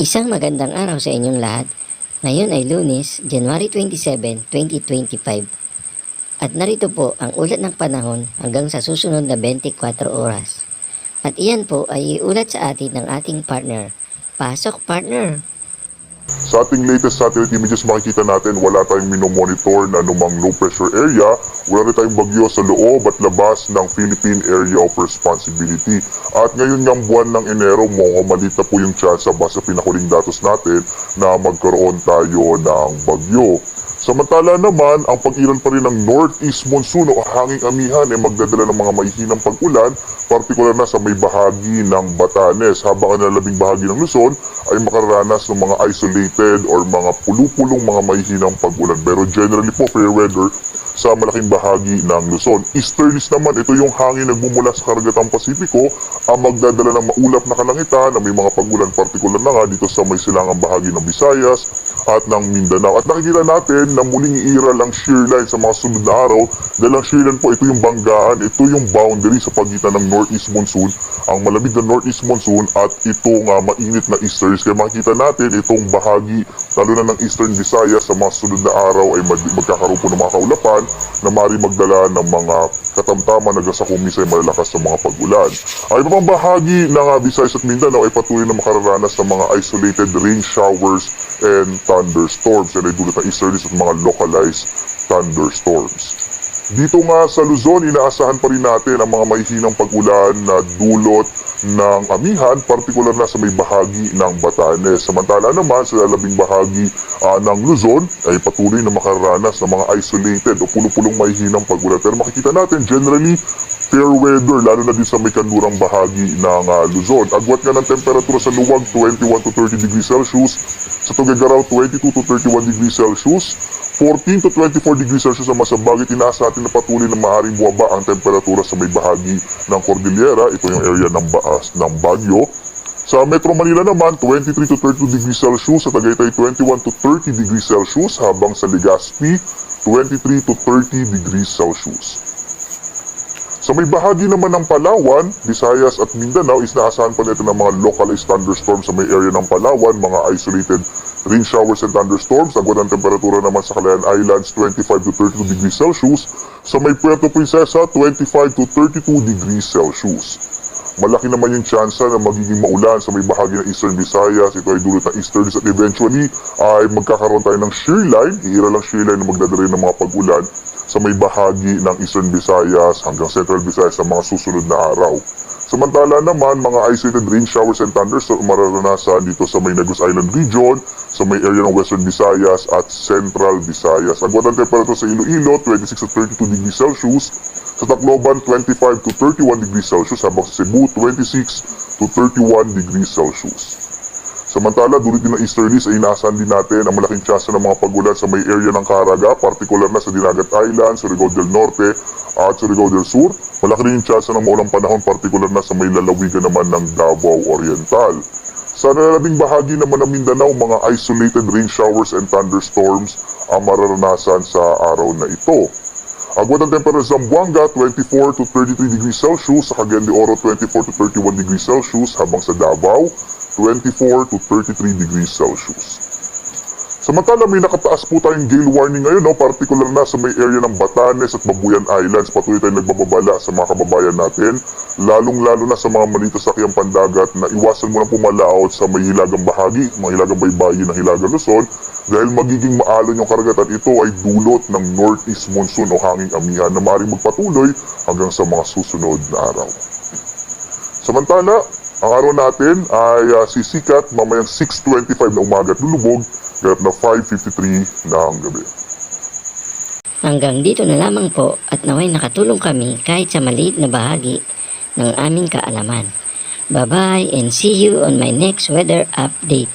Isang magandang araw sa inyong lahat. Ngayon ay Lunes, January 27, 2025. At narito po ang ulat ng panahon hanggang sa susunod na 24 oras. At iyan po ay iulat sa atin ng ating partner. Pasok, partner! Sa ating latest satellite images makikita natin wala tayong minomonitor na anumang low pressure area, wala rin tayong bagyo sa loob at labas ng Philippine Area of Responsibility. At ngayon ng buwan ng Enero, malit na po yung chance base sa pinakuling datos natin na magkaroon tayo ng bagyo. Samantala naman, ang pag-iral pa rin ng northeast monsoon o hanging amihan ay magdadala ng mga mahihinang pag-ulan, partikular na sa may bahagi ng Batanes, habang ang labing bahagi ng Luzon ay makararanas ng mga isolated or mga pulupulong mga mahihinang pag-ulan. Pero generally po, fair weather sa malaking bahagi ng Luzon. Easterlies naman, ito yung hangin nagmumula sa karagatang Pasipiko, ang magdadala ng maulap na kalangitan na may mga pag-ulan, partikular na nga dito sa may silangang bahagi ng Visayas at ng Mindanao. At nakikita natin na muling iiral ang shear line sa mga sunod na araw dahil ang shear line po, ito yung banggaan, ito yung boundary sa pagitan ng northeast monsoon, ang malamig na northeast monsoon at itong mainit na easterlies. Kaya makikita natin itong bahagi, lalo na ng eastern Visayas, sa mga sunod na araw ay magkakaroon po ng mga kaulapan na maaari magdala ng mga katamtaman na sa kumisay malalakas ng mga pag-ulan. Ang iba pang bahagi ng Visayas at Mindanao ay patuloy na makararanas ng mga isolated rain showers and thunderstorms. Yan ay dulot ng easterlies at mga localized thunderstorms. Dito nga sa Luzon, inaasahan pa rin natin ang mga mahihinang pag-ulan na dulot ng amihan, partikular na sa may bahagi ng Batanes. Samantala naman sa labing bahagi ng Luzon ay patuloy na makararanas ng mga isolated o pulupulong mahihinang pag-ulan. Pero makikita natin generally fair weather, lalo na din sa may kanlurang bahagi ng Luzon. Agwat nga ng temperatura sa luwag 21 to 30 degrees Celsius, sa Tuguegarao 22 to 31 degrees Celsius, 14 to 24 degrees Celsius ang masabagit. Inaasahan natin na patuloy na maaaring bumaba ang temperatura sa may bahagi ng Cordillera. Ito yung area ng Baguio. Sa Metro Manila naman, 23 to 32 degrees Celsius. Sa Tagaytay, 21 to 30 degrees Celsius. Habang sa Legazpi, 23 to 30 degrees Celsius. Sa may bahagi naman ng Palawan, Visayas at Mindanao is naasahan pa nito ng mga localized thunderstorms sa may area ng Palawan, mga isolated rain showers and thunderstorms. Agwat ang temperatura naman sa Calayan Islands, 25 to 32 degrees Celsius. Sa may Puerto Princesa, 25 to 32 degrees Celsius. Malaki naman yung tsansa na magiging maulan sa may bahagi ng Eastern Visayas. Ito ay dulot ng easterlies at eventually ay magkakaroon tayo ng shear line. Iiral ang shear line na magdadala ng mga pag-ulan sa may bahagi ng Eastern Visayas hanggang Central Visayas sa mga susunod na araw. Samantala naman, mga isolated rain showers and thunderstorms mararanasan dito sa may Negros Island region, sa may area ng Western Visayas at Central Visayas. Agwat ang temperatura sa Iloilo, 26 to 32 degrees Celsius. Sa Tacloban, 25 to 31 degrees Celsius. Habang sa Cebu, 26 to 31 degrees Celsius. Samantala, dulot din ng easterlies ay inaasahan din natin ang malaking tsansa ng mga pag-ulan sa may area ng Caraga, partikular na sa Dinagat Island, Surigao del Norte at Surigao del Sur. Malaki rin yung tsansa ng maulang panahon, partikular na sa may lalawigan naman ng Davao Oriental. Sa labing bahagi naman ng Mindanao, mga isolated rain showers and thunderstorms ang mararanasan sa araw na ito. Agwat ang temperatura sa Zamboanga, 24 to 33 degrees Celsius. Sa Cagayan de Oro, 24 to 31 degrees Celsius. Habang sa Davao, 24 to 33 degrees Celsius. Samantala, may nakataas po tayong gale warning ngayon, partikular na sa may area ng Batanes at Babuyan Islands. Patuloy tayong nagbababala sa mga kababayan natin, lalong-lalo na sa mga malito sakyang pandagat, na iwasan mo ng pumalaot sa may hilagang bahagi, mga hilagang baybayin ng Hilagang Luzon, dahil magiging maalon yung karagatan. Ito ay dulot ng northeast monsoon o hanging amihan na maaaring magpatuloy hanggang sa mga susunod na araw. Samantala, ang araw natin ay sisikat mamayang 6:25 na umaga at lulubog, ganap na 5:53 ng gabi. Hanggang dito na lamang po at naway nakatulong kami kahit sa maliit na bahagi ng aming kaalaman. Bye-bye and see you on my next weather update.